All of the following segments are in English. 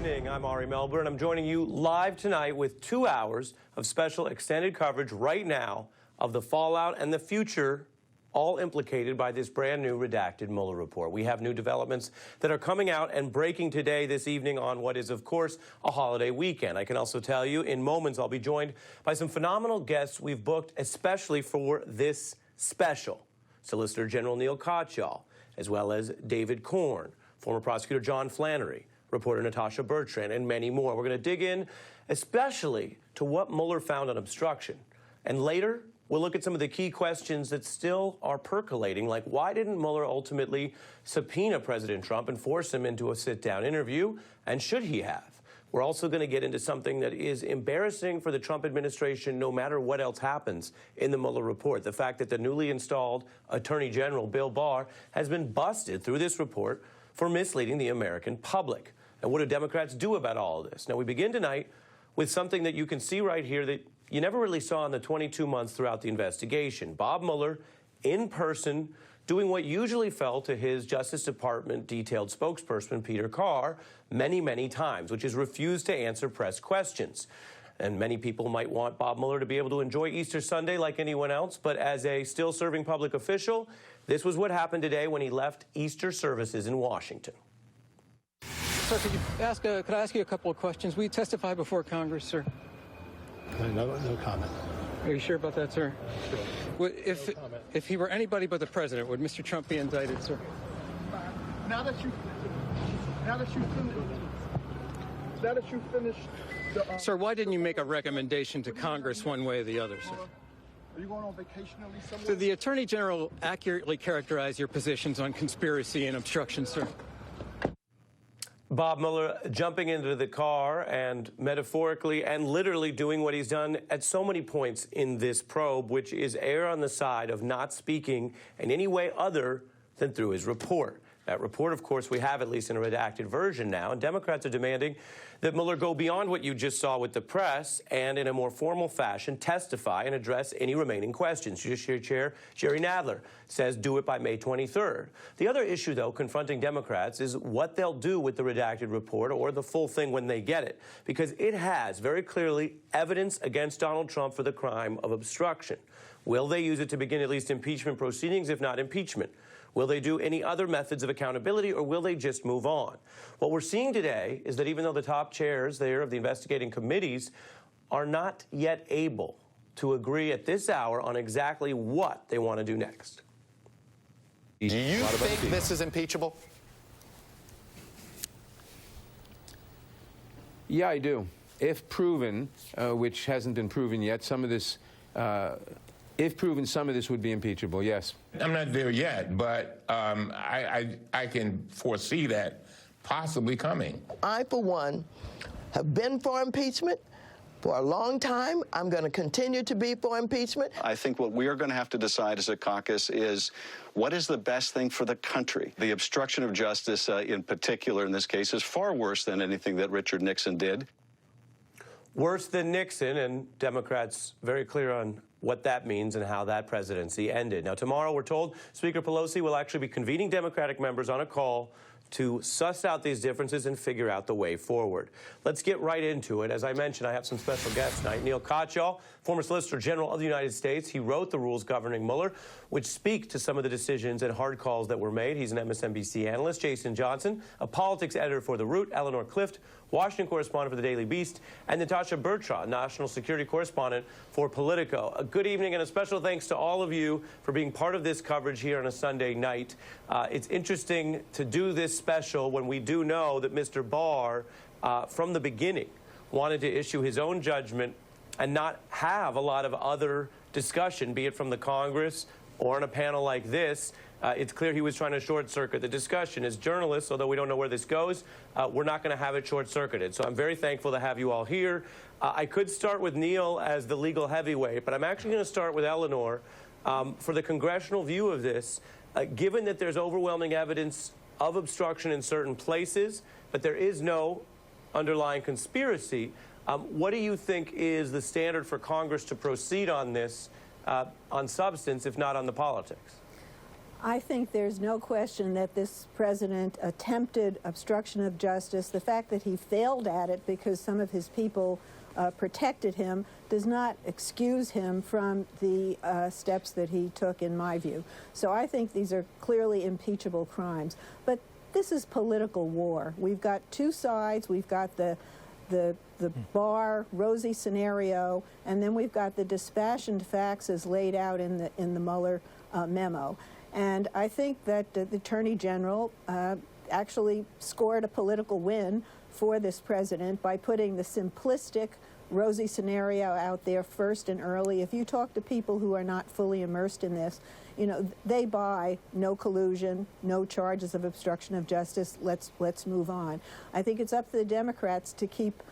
evening. I'm Ari Melber, and I'm joining you live tonight with 2 hours of special extended coverage right now of the fallout and the future, all implicated by this brand new redacted Mueller report. We have new developments that are coming out and breaking today, this evening, on what is, of course, a holiday weekend. I can also tell you in moments I'll be joined by some phenomenal guests we've booked especially for this special. Solicitor General Neal Katyal, as well as David Korn, former prosecutor John Flannery, reporter Natasha Bertrand, and many more. We're going to dig in especially to what Mueller found on obstruction. And later, we'll look at some of the key questions that still are percolating, like why didn't Mueller ultimately subpoena President Trump and force him into a sit-down interview, and should he have? We're also going to get into something that is embarrassing for the Trump administration no matter what else happens in the Mueller report. The fact that the newly installed Attorney General, Bill Barr, has been busted through this report for misleading the American public. And what do Democrats do about all of this? Now, we begin tonight with something that you can see right here that you never really saw in the 22 months throughout the investigation. Bob Mueller, in person, doing what usually fell to his Justice Department detailed spokesperson, Peter Carr, many, many times, which is refused to answer press questions. And many people might want Bob Mueller to be able to enjoy Easter Sunday like anyone else, but as a still-serving public official, this was what happened today when he left Easter services in Washington. Sir, could I ask you a couple of questions? Will you testify before Congress, sir? No comment. Are you sure about that, sir? Sure. Well, if he were anybody but the president, would Mr. Trump be indicted, sir? Now that you finished the, sir, why didn't you make a recommendation to Congress one way or the other, sir? Are you going on vacation at least somewhere? Did the Attorney General accurately characterize your positions on conspiracy and obstruction, sir? Bob Mueller jumping into the car and metaphorically and literally doing what he's done at so many points in this probe, which is err on the side of not speaking in any way other than through his report. That report, of course, we have at least in a redacted version now, and Democrats are demanding that Mueller go beyond what you just saw with the press and in a more formal fashion testify and address any remaining questions. Judiciary Chair Jerry Nadler says do it by May 23rd. The other issue, though, confronting Democrats is what they'll do with the redacted report or the full thing when they get it, because it has very clearly evidence against Donald Trump for the crime of obstruction. Will they use it to begin at least impeachment proceedings, if not impeachment? Will they do any other methods of accountability, or will they just move on? What we're seeing today is that even though the top chairs there of the investigating committees are not yet able to agree at this hour on exactly what they want to do next. Do you think this is impeachable? Yeah, I do. If proven, which hasn't been proven yet, some of this if proven, some of this would be impeachable, yes. I'm not there yet, but I can foresee that possibly coming. I, for one, have been for impeachment for a long time. I'm going to continue to be for impeachment. I think what we are going to have to decide as a caucus is what is the best thing for the country. The obstruction of justice in particular in this case is far worse than anything that Richard Nixon did. Worse than Nixon, and Democrats very clear on what that means and how that presidency ended. Now, tomorrow, we're told Speaker Pelosi will actually be convening Democratic members on a call to suss out these differences and figure out the way forward. Let's get right into it. As I mentioned, I have some special guests tonight. Neal Katyal, former Solicitor General of the United States. He wrote the rules governing Mueller, which speak to some of the decisions and hard calls that were made. He's an MSNBC analyst. Jason Johnson, a politics editor for The Root. Eleanor Cliff, Washington correspondent for the Daily Beast. And Natasha Bertrand, national security correspondent for Politico. A good evening and a special thanks to all of you for being part of this coverage here on a Sunday night. It's interesting to do this special when we do know that Mr. Barr, from the beginning, wanted to issue his own judgment and not have a lot of other discussion, be it from the Congress or on a panel like this. It's clear he was trying to short-circuit the discussion. As journalists, although we don't know where this goes, we're not going to have it short-circuited. So I'm very thankful to have you all here. I could start with Neal as the legal heavyweight, but I'm actually going to start with Eleanor for the congressional view of this. Given that there's overwhelming evidence of obstruction in certain places, but there is no underlying conspiracy, what do you think is the standard for Congress to proceed on this, on substance, if not on the politics? I think there's no question that this president attempted obstruction of justice. The fact that he failed at it because some of his people protected him does not excuse him from the steps that he took, in my view. So I think these are clearly impeachable crimes. But this is political war. We've got two sides. We've got the Barr, Rosie scenario, and then we've got the dispassionate facts as laid out in the Mueller memo. And I think that the Attorney General actually scored a political win for this president by putting the simplistic Rosie scenario out there first and early. If you talk to people who are not fully immersed in this, you know, they buy no collusion, no charges of obstruction of justice, let's move on. I think it's up to the Democrats to keep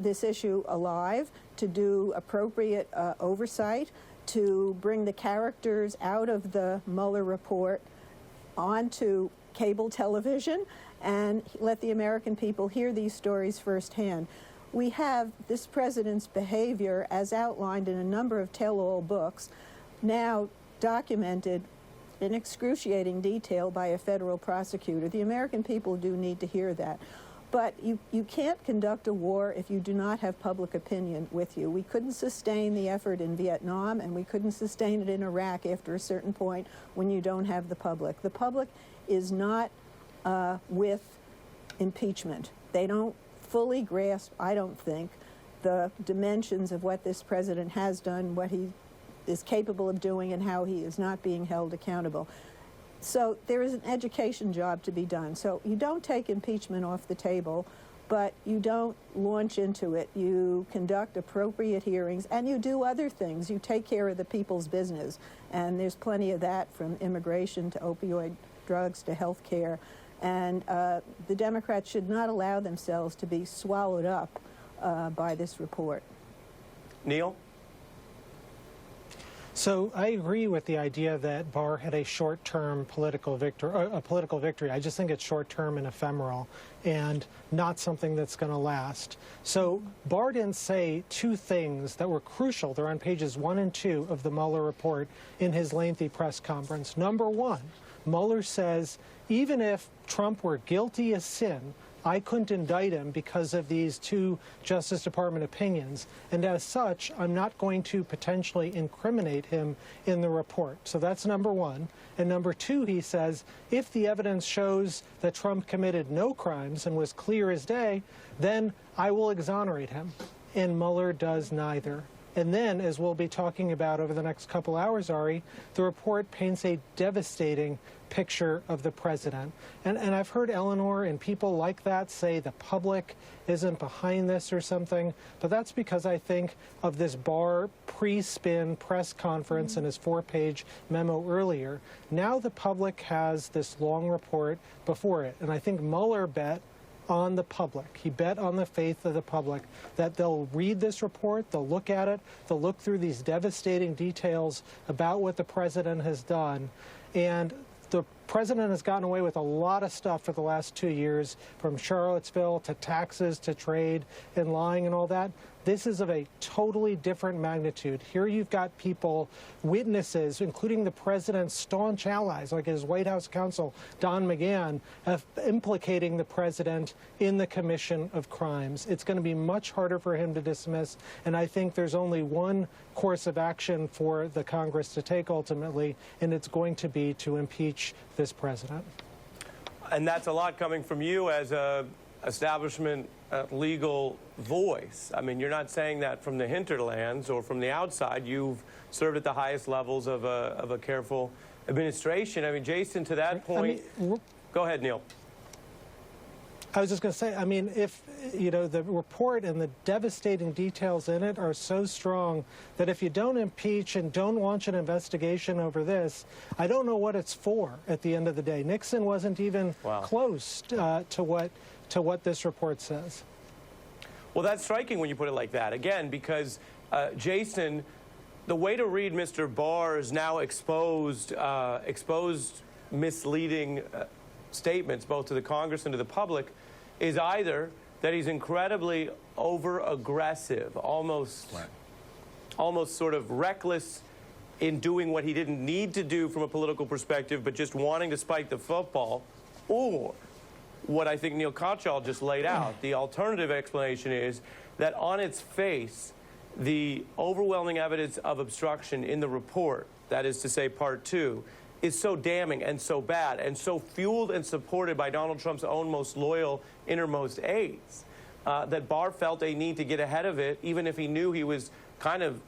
this issue alive, to do appropriate oversight, to bring the characters out of the Mueller report onto cable television and let the American people hear these stories firsthand. We have this president's behavior, as outlined in a number of tell-all books, now documented in excruciating detail by a federal prosecutor. The American people do need to hear that. But you can't conduct a war if you do not have public opinion with you. We couldn't sustain the effort in Vietnam, and we couldn't sustain it in Iraq after a certain point when you don't have the public. The public is not with impeachment. They don't fully grasp, I don't think, the dimensions of what this president has done, what he is capable of doing, and how he is not being held accountable. So there is an education job to be done. So you don't take impeachment off the table, but you don't launch into it. You conduct appropriate hearings, and you do other things. You take care of the people's business, and there's plenty of that, from immigration to opioid drugs to health care. And the Democrats should not allow themselves to be swallowed up by this report. Neal? So I agree with the idea that Barr had a short-term political victory. I just think it's short-term and ephemeral and not something that's going to last. So Barr didn't say two things that were crucial. They're on pages 1 and 2 of the Mueller report in his lengthy press conference. Number one, Mueller says, even if Trump were guilty as sin, I couldn't indict him because of these two Justice Department opinions, and as such, I'm not going to potentially incriminate him in the report. So that's number one. And number two, he says, if the evidence shows that Trump committed no crimes and was clear as day, then I will exonerate him. And Mueller does neither. And then, as we'll be talking about over the next couple hours, Ari, the report paints a devastating picture of the president. And I've heard Eleanor and people like that say the public isn't behind this or something, but that's because I think of this Barr pre-spin press conference and his 4-page memo earlier. Now the public has this long report before it, and I think Mueller bet on the public. He bet on the faith of the public that they'll read this report, they'll look at it, they'll look through these devastating details about what the president has done. And the president has gotten away with a lot of stuff for the last 2 years, from Charlottesville to taxes to trade and lying and all that. This is of a totally different magnitude. Here you've got people, witnesses, including the president's staunch allies, like his White House counsel, Don McGahn, implicating the president in the commission of crimes. It's going to be much harder for him to dismiss, and I think there's only one course of action for the Congress to take ultimately, and it's going to be to impeach this president. And that's a lot coming from you as a establishment legal voice. I mean, you're not saying that from the hinterlands or from the outside. You've served at the highest levels of a careful administration. I mean, Jason, to that point, go ahead, Neal. I was just going to say, I mean, if, you know, the report and the devastating details in it are so strong that if you don't impeach and don't launch an investigation over this, I don't know what it's for at the end of the day. Nixon wasn't even close to what this report says. Well, that's striking when you put it like that. Again, because, Jason, the way to read Mr. Barr's now exposed misleading statements, both to the Congress and to the public, is either that he's incredibly over-aggressive, almost sort of reckless in doing what he didn't need to do from a political perspective, but just wanting to spike the football, or what I think Neal Katyal just laid out. The alternative explanation is that on its face, the overwhelming evidence of obstruction in the report, that is to say part 2, is so damning and so bad and so fueled and supported by Donald Trump's own most loyal innermost aides that Barr felt a need to get ahead of it, even if he knew he was kind of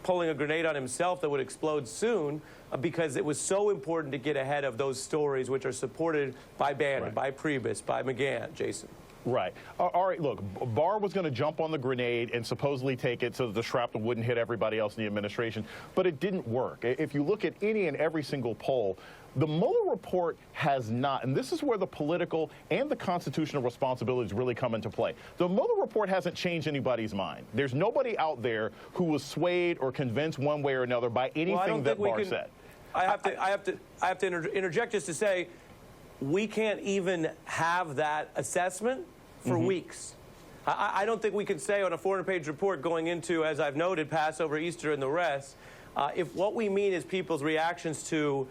pulling a grenade on himself that would explode soon, because it was so important to get ahead of those stories which are supported by Bannon, by Priebus, by McGahn. Jason. Right. All right, look, Barr was going to jump on the grenade and supposedly take it so that the shrapnel wouldn't hit everybody else in the administration, but it didn't work. If you look at any and every single poll, the Mueller report has not, and this is where the political and the constitutional responsibilities really come into play. The Mueller report hasn't changed anybody's mind. There's nobody out there who was swayed or convinced one way or another by anything that Barr said. I have to interject just to say, we can't even have that assessment for weeks. I don't think we can say on a 400-page report going into, as I've noted, Passover, Easter, and the rest, if what we mean is people's reactions to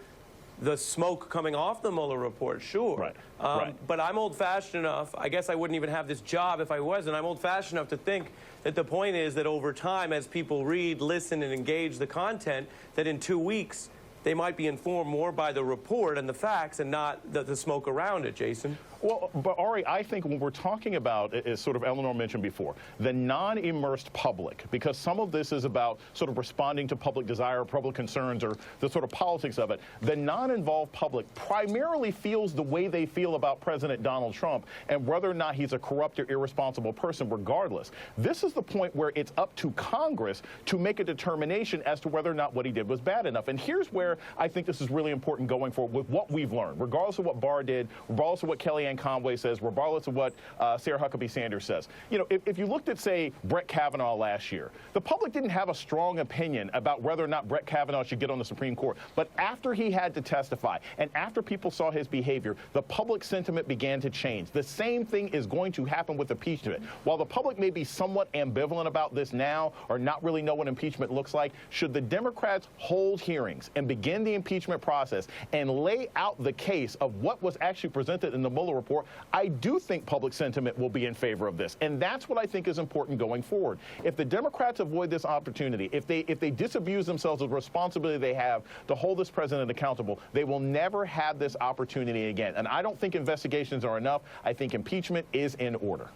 the smoke coming off the Mueller report, sure. But I'm old-fashioned enough, I guess I wouldn't even have this job if I wasn't, I'm old-fashioned enough to think that the point is that over time, as people read, listen, and engage the content, that in 2 weeks, they might be informed more by the report and the facts and not the smoke around it, Jason. Well, but Ari, I think when we're talking about, as sort of Eleanor mentioned before, the non-immersed public, because some of this is about sort of responding to public desire, public concerns, or the sort of politics of it, the non-involved public primarily feels the way they feel about President Donald Trump and whether or not he's a corrupt or irresponsible person regardless. This is the point where it's up to Congress to make a determination as to whether or not what he did was bad enough. And here's where I think this is really important going forward with what we've learned, regardless of what Barr did, regardless of what Kellyanne Conway says, regardless of what Sarah Huckabee Sanders says. You know, if you looked at, say, Brett Kavanaugh last year, the public didn't have a strong opinion about whether or not Brett Kavanaugh should get on the Supreme Court. But after he had to testify and after people saw his behavior, the public sentiment began to change. The same thing is going to happen with impeachment. While the public may be somewhat ambivalent about this now or not really know what impeachment looks like, should the Democrats hold hearings and begin the impeachment process and lay out the case of what was actually presented in the Mueller report, I do think public sentiment will be in favor of this. And that's what I think is important going forward. If the Democrats avoid this opportunity, if they disabuse themselves of the responsibility they have to hold this president accountable, they will never have this opportunity again. And I don't think investigations are enough. I think impeachment is in order.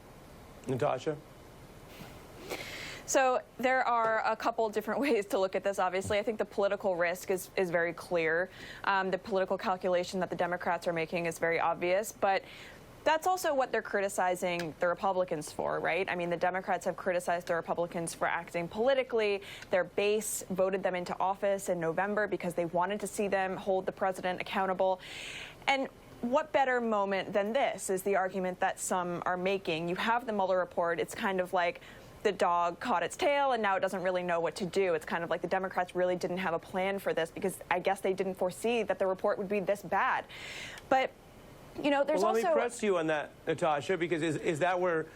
Natasha? So there are a couple different ways to look at this, obviously. I think the political risk is very clear. The political calculation that the Democrats are making is very obvious. But that's also what they're criticizing the Republicans for, right? I mean, the Democrats have criticized the Republicans for acting politically. Their base voted them into office in November because they wanted to see them hold the president accountable. And what better moment than this is the argument that some are making. You have the Mueller report. It's kind of like the dog caught its tail and now it doesn't really know what to do. It's kind of like the Democrats really didn't have a plan for this because I guess they didn't foresee that the report would be this bad. But, you know, there's also... Let me press you on that, Natasha, because is that where,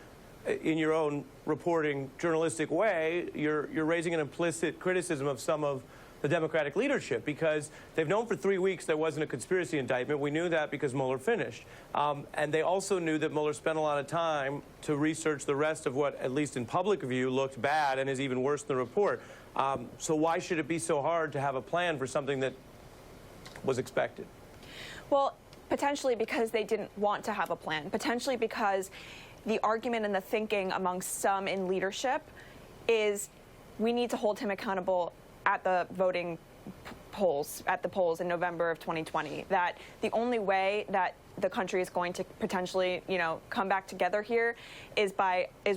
in your own reporting journalistic way, you're raising an implicit criticism of some of the Democratic leadership, because they've known for 3 weeks there wasn't a conspiracy indictment. We knew that because Mueller finished. And they also knew that Mueller spent a lot of time to research the rest of what, at least in public view, looked bad and is even worse than the report. So why should it be so hard to have a plan for something that was expected? Well, potentially because they didn't want to have a plan. Potentially because the argument and the thinking amongst some in leadership is we need to hold him accountable at the voting polls, in November of 2020, that the only way that the country is going to potentially, you know, come back together here is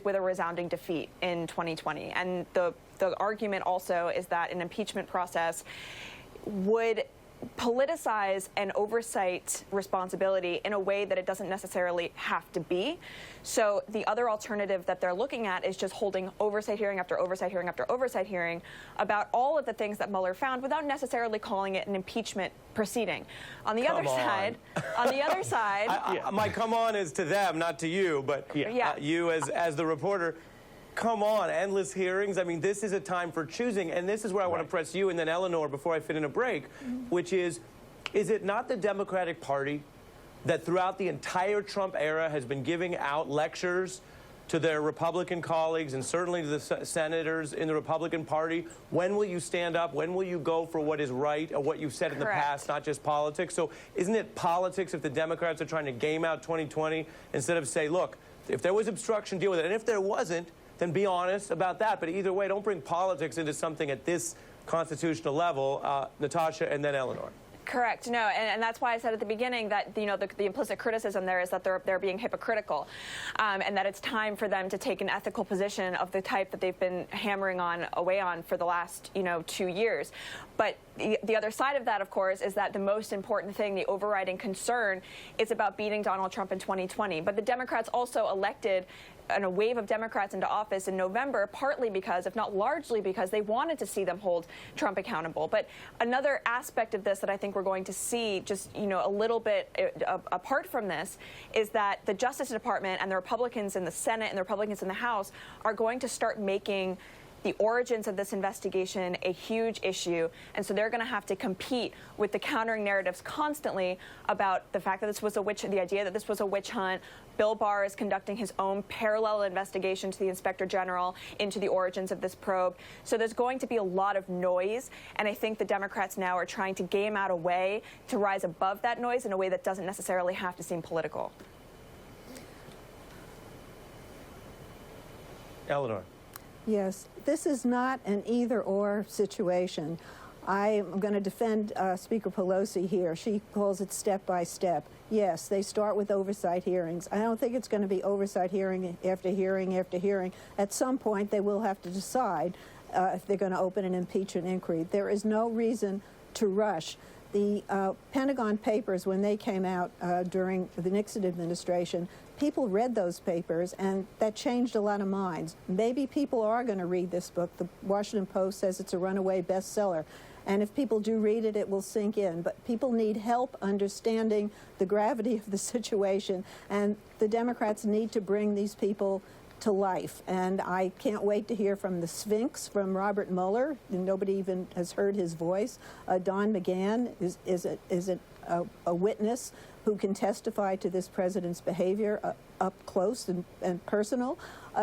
with a resounding defeat in 2020. And the argument also is that an impeachment process would politicize an oversight responsibility in a way that it doesn't necessarily have to be. So the other alternative that they're looking at is just holding oversight hearing after oversight hearing after oversight hearing about all of the things that Mueller found without necessarily calling it an impeachment proceeding. On the other side, my come on is to them, not to you, but you as the reporter. come on, endless hearings. I mean, this is a time for choosing, and this is where I want to press you and then Eleanor before I fit in a break, which is it not the Democratic Party that throughout the entire Trump era has been giving out lectures to their Republican colleagues and certainly to the senators in the Republican Party? When will you stand up? When will you go for what is right or what you've said in the past, not just politics? So isn't it politics if the Democrats are trying to game out 2020 instead of say, look, if there was obstruction, deal with it. And if there wasn't, then be honest about that. But either way, don't bring politics into something at this constitutional level. Natasha and then Eleanor. Correct. No, and that's why I said at the beginning that the implicit criticism there is that they're being hypocritical, and that it's time for them to take an ethical position of the type that they've been hammering away on for the last 2 years. But the other side of that, of course, is that the most important thing, the overriding concern, is about beating Donald Trump in 2020. But the Democrats also elected a wave of Democrats into office in November, partly because, if not largely because, they wanted to see them hold Trump accountable. But another aspect of this that I think we're going to see just, a little bit apart from this is that the Justice Department and the Republicans in the Senate and the Republicans in the House are going to start making the origins of this investigation a huge issue, and so they're going to have to compete with the countering narratives constantly about the fact that this was the idea that this was a witch hunt. Bill Barr is conducting his own parallel investigation to the Inspector General into the origins of this probe. So there's going to be a lot of noise, and I think the Democrats now are trying to game out a way to rise above that noise in a way that doesn't necessarily have to seem political. Eleanor. Yes, this is not an either-or situation. I'm going to defend Speaker Pelosi here. She calls it step by step. Yes, they start with oversight hearings. I don't think it's going to be oversight hearing after hearing after hearing. At some point, they will have to decide if they're going to open an impeachment inquiry. There is no reason to rush. The Pentagon Papers, when they came out during the Nixon administration, people read those papers, and that changed a lot of minds. Maybe people are going to read this book. The Washington Post says it's a runaway bestseller. And if people do read it, it will sink in. But people need help understanding the gravity of the situation, and the Democrats need to bring these people to life. And I can't wait to hear from the Sphinx, from Robert Mueller. Nobody even has heard his voice. Don McGahn is a witness who can testify to this president's behavior up close and personal.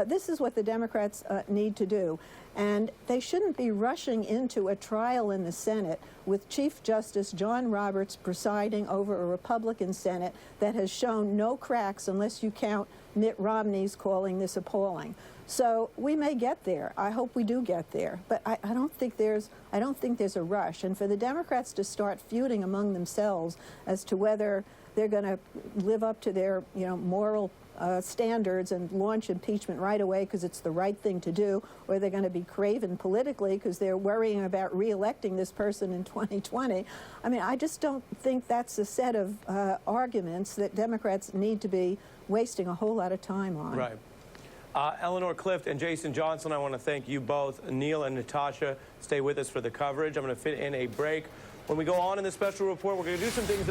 This is what the Democrats need to do. And they shouldn't be rushing into a trial in the Senate with Chief Justice John Roberts presiding over a Republican Senate that has shown no cracks unless you count Mitt Romney's calling this appalling. So we may get there. I hope we do get there. But I don't think there's a rush. And for the Democrats to start feuding among themselves as to whether they're going to live up to their moral standards and launch impeachment right away because it's the right thing to do, or they're going to be craven politically because they're worrying about re-electing this person in 2020. I mean, I just don't think that's a set of arguments that Democrats need to be wasting a whole lot of time on. Right. Eleanor Cliff and Jason Johnson, I want to thank you both. Neal and Natasha, stay with us for the coverage. I'm going to fit in a break. When we go on in the special report, we're going to do some things